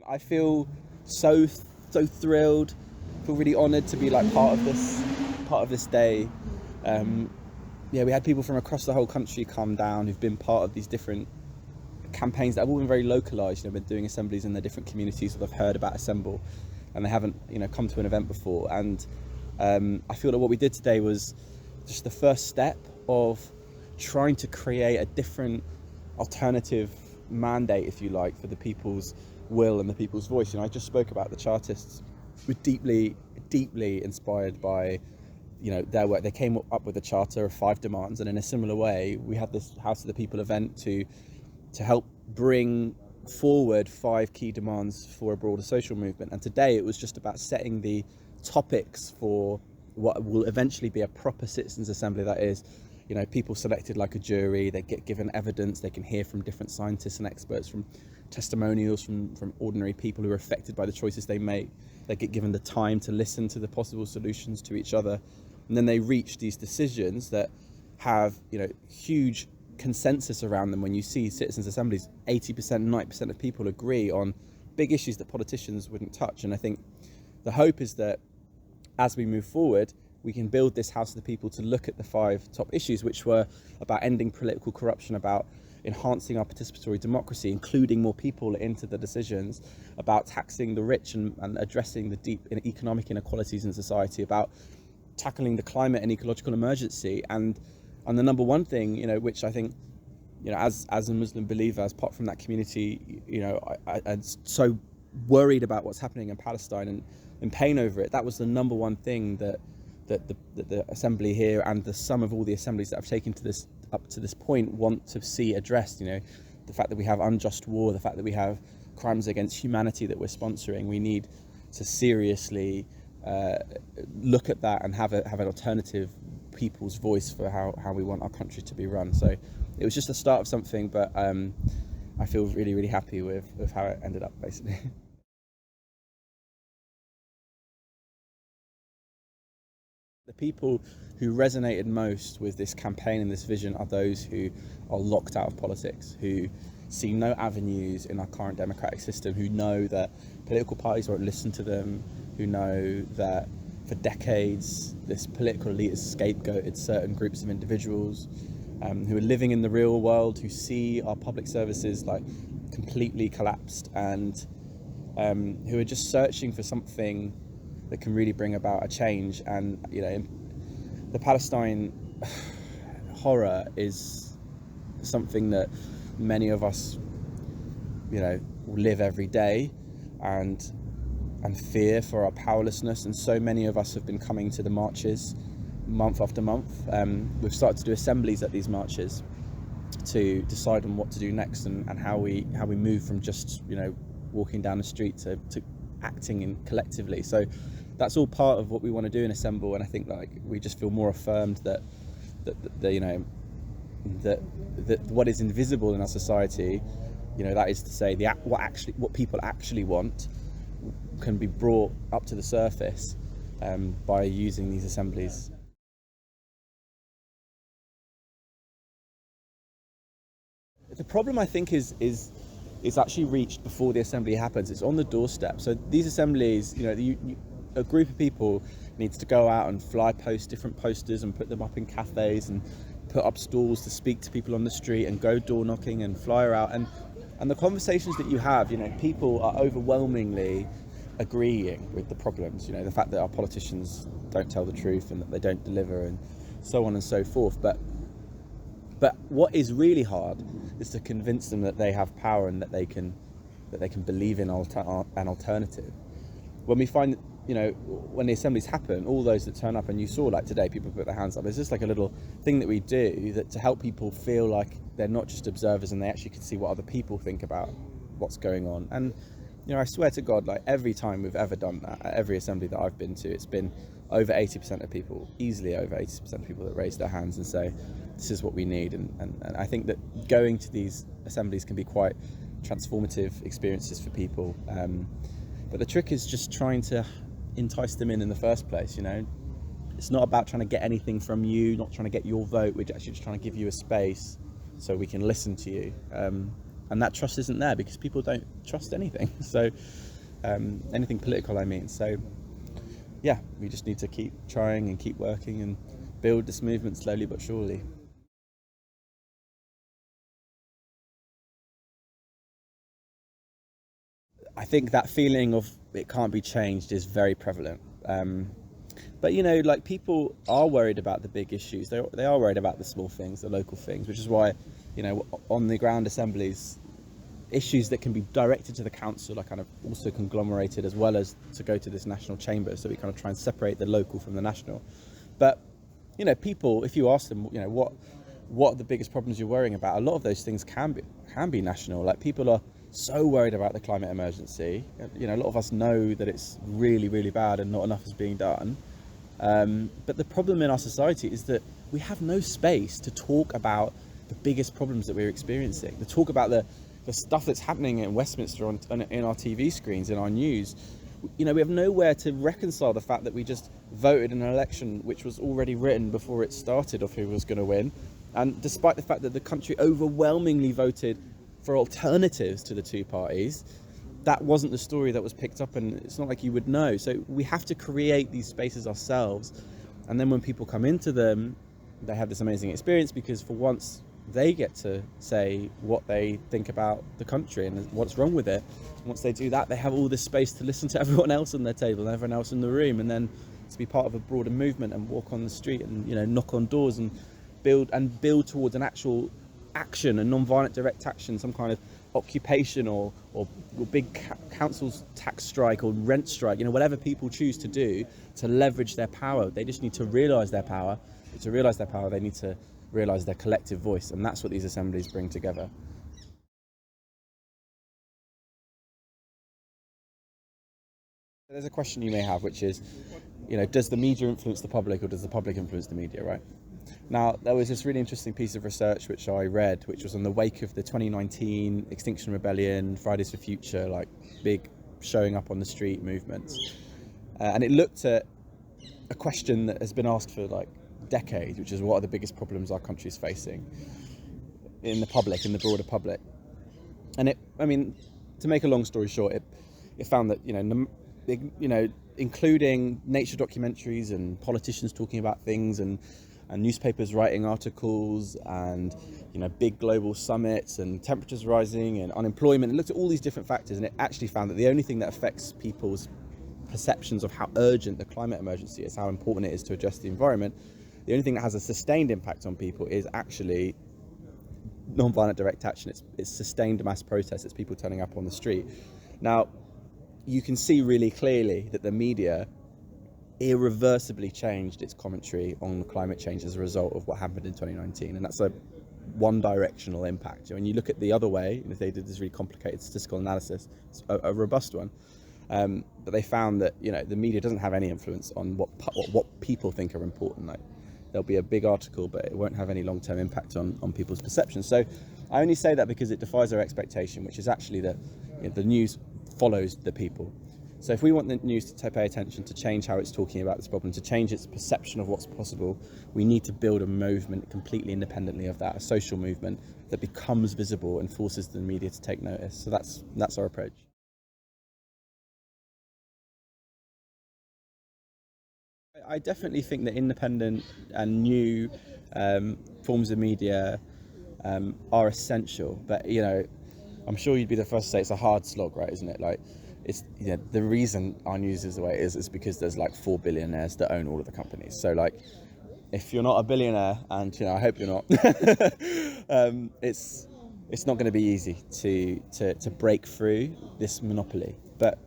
I feel so thrilled, feel really honoured to be like part of this day. Yeah, we had people from across the whole country come down who've been part of these different campaigns that have all been very localised. Been doing assemblies in their different communities that they've heard about Assemble, and they haven't come to an event before. And I feel that what we did today was just the first step of trying to create a different alternative mandate, if you like, for the people's will and the people's voice. I just spoke about the Chartists were deeply inspired by their work. They came up with a charter of 5 demands, and in a similar way we had this House of the People event to help bring forward 5 key demands for a broader social movement. And today it was just about setting the topics for what will eventually be a proper citizens' assembly. That is, people selected like a jury, they get given evidence, they can hear from different scientists and experts, from testimonials from ordinary people who are affected by the choices they make. They get given the time to listen to the possible solutions to each other, and then they reach these decisions that have huge consensus around them. When you see citizens' assemblies, 80%, 90% of people agree on big issues that politicians wouldn't touch. And I think the hope is that as we move forward, we can build this House of the People to look at the 5 top issues, which were about ending political corruption, about enhancing our participatory democracy, including more people into the decisions, about taxing the rich and addressing the deep economic inequalities in society, about tackling the climate and ecological emergency. And the number one thing, which I think, as a Muslim believer, as part from that community, I'm so worried about what's happening in Palestine and in pain over it. That was the number one thing that the assembly here and the sum of all the assemblies that have taken up to this point want to see addressed. The fact that we have unjust war, the fact that we have crimes against humanity that we're sponsoring. We need to seriously look at that and have an alternative people's voice for how we want our country to be run. So it was just the start of something, but I feel really happy with how it ended up, basically. The people who resonated most with this campaign and this vision are those who are locked out of politics, who see no avenues in our current democratic system, who know that political parties won't listen to them, who know that for decades this political elite has scapegoated certain groups of individuals, who are living in the real world, who see our public services like completely collapsed, and who are just searching for something that can really bring about a change. And the Palestine horror is something that many of us live every day and fear for our powerlessness. And so many of us have been coming to the marches month after month. We've started to do assemblies at these marches to decide on what to do next, and how we move from just walking down the street to acting in collectively. So that's all part of what we want to do in Assemble. And I think we just feel more affirmed that what is invisible in our society, that is to say what people actually want, can be brought up to the surface by using these assemblies. The problem, I think, is actually reached before the assembly happens. It's on the doorstep. So these assemblies, a group of people needs to go out and fly post different posters and put them up in cafes and put up stalls to speak to people on the street and go door knocking and flyer out. And the conversations that you have, people are overwhelmingly agreeing with the problems. The fact that our politicians don't tell the truth and that they don't deliver, and so on and so forth. But what is really hard is to convince them that they have power and that they can believe in an alternative. When we find, when the assemblies happen, all those that turn up, and you saw like today, people put their hands up. There's just like a little thing that we do that to help people feel like they're not just observers and they actually can see what other people think about what's going on. And I swear to God, like every time we've ever done that, at every assembly that I've been to, it's been over 80% of people, easily over 80% of people that raise their hands and say, this is what we need. And I think that going to these assemblies can be quite transformative experiences for people. But the trick is just trying to entice them in the first place. It's not about trying to get anything from you, not trying to get your vote. We're actually just trying to give you a space so we can listen to you. and that trust isn't there because people don't trust anything. So anything political, I mean. So yeah, we just need to keep trying and keep working and build this movement slowly but surely. I think that feeling of it can't be changed is very prevalent. But like, people are worried about the big issues. They are worried about the small things, the local things, which is why, on the ground assemblies, issues that can be directed to the council are kind of also conglomerated as well as to go to this national chamber. So we kind of try and separate the local from the national. But people, if you ask them, what are the biggest problems you're worrying about, a lot of those things can be national. Like, people are so worried about the climate emergency. A lot of us know that it's really, really bad and not enough is being done. But the problem in our society is that we have no space to talk about the biggest problems that we're experiencing, to talk about the stuff that's happening in Westminster in our TV screens, in our news. We have nowhere to reconcile the fact that we just voted in an election which was already written before it started of who was going to win. And despite the fact that the country overwhelmingly voted for alternatives to the two parties, that wasn't the story that was picked up, and it's not like you would know. So we have to create these spaces ourselves, and then when people come into them, they have this amazing experience because for once they get to say what they think about the country and what's wrong with it. Once they do that, they have all this space to listen to everyone else on their table and everyone else in the room, and then to be part of a broader movement and walk on the street and knock on doors and build towards an actual action, a non-violent direct action, some kind of occupation or big council tax strike or rent strike, whatever people choose to do to leverage their power. They just need to realise their power. To realise their power, they need to realise their collective voice, and that's what these assemblies bring together. There's a question you may have, which is, does the media influence the public or does the public influence the media, right? Now, there was this really interesting piece of research which I read, which was on the wake of the 2019 Extinction Rebellion, Fridays for Future, like big showing up on the street movements. And it looked at a question that has been asked for like decades, which is, what are the biggest problems our country is facing in the public, in the broader public? And to make a long story short, it found that, including nature documentaries and politicians talking about things and newspapers writing articles and big global summits and temperatures rising and unemployment. It looked at all these different factors, and it actually found that the only thing that affects people's perceptions of how urgent the climate emergency is, how important it is to address the environment, the only thing that has a sustained impact on people is actually non-violent direct action. It's sustained mass protests. It's people turning up on the street. Now, you can see really clearly that the media irreversibly changed its commentary on climate change as a result of what happened in 2019, and that's a one-directional impact. When you look at the other way, they did this really complicated statistical analysis, a robust one, but they found that the media doesn't have any influence on what people think are important. Like, there'll be a big article, but it won't have any long-term impact on people's perceptions. So I only say that because it defies our expectation, which is actually that the news follows the people. So if we want the news to pay attention, to change how it's talking about this problem, to change its perception of what's possible, we need to build a movement completely independently of that, a social movement that becomes visible and forces the media to take notice. So that's our approach. I definitely think that independent and new forms of media are essential, but I'm sure you'd be the first to say it's a hard slog, right? Isn't it? Like, it's the reason our news is the way it is because there's like 4 billionaires that own all of the companies. So like, if you're not a billionaire, and I hope you're not, it's not going to be easy to break through this monopoly. But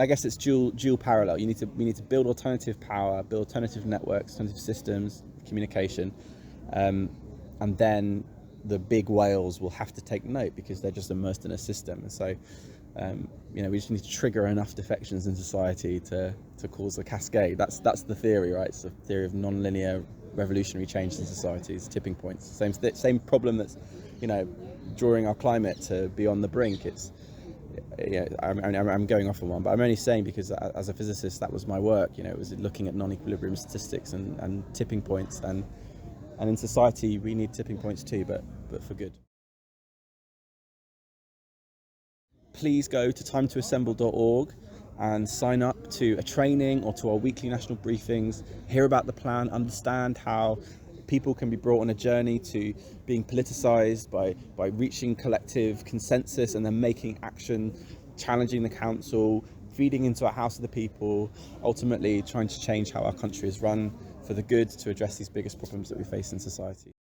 I guess it's dual parallel. We need to build alternative power, build alternative networks, alternative systems, communication, and then the big whales will have to take note because they're just immersed in a system. And so, we just need to trigger enough defections in society to cause a cascade. That's the theory, right? It's the theory of non-linear revolutionary change in societies, tipping points. Same problem that's, drawing our climate to be on the brink. It's I'm going off on one, but I'm only saying because as a physicist, that was my work. It was looking at non-equilibrium statistics and tipping points, and in society we need tipping points too, but for good. please go to timetoassemble.org and sign up to a training or to our weekly national briefings, hear about the plan, understand how people can be brought on a journey to being politicised by reaching collective consensus and then making action, challenging the council, feeding into our House of the People, ultimately trying to change how our country is run for the good to address these biggest problems that we face in society.